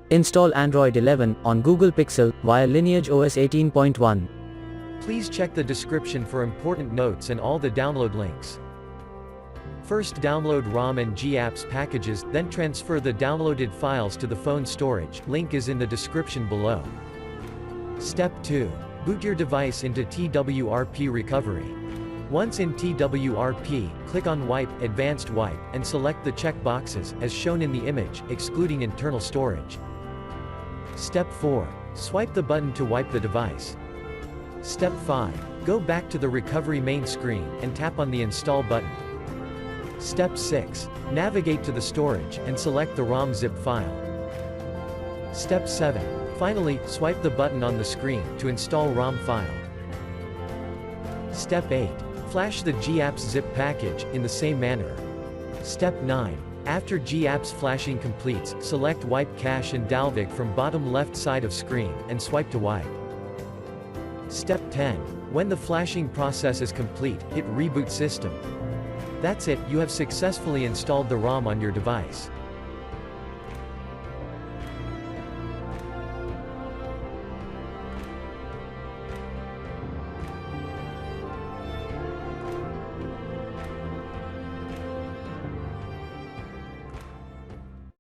Install Android 11 on Google Pixel via LineageOS 18.1. Please check the description for important notes and all the download links. First download ROM and GApps packages, then transfer the downloaded files to the phone storage, link is in the description below. Step 2. Boot your device into TWRP recovery. Once in TWRP, click on Wipe, Advanced Wipe, and select the check boxes, as shown in the image, excluding internal storage. Step 4. Swipe the button to wipe the device. Step 5. Go back to the recovery main screen, and tap on the Install button. Step 6. Navigate to the storage, and select the ROM ZIP file. Step 7. Finally, swipe the button on the screen, to install ROM file. Step 8. Flash the GApps zip package, in the same manner. Step 9. After GApps flashing completes, select Wipe Cache and dalvik from bottom left side of screen, and swipe to wipe. Step 10. When the flashing process is complete, hit Reboot System. That's it, you have successfully installed the ROM on your device.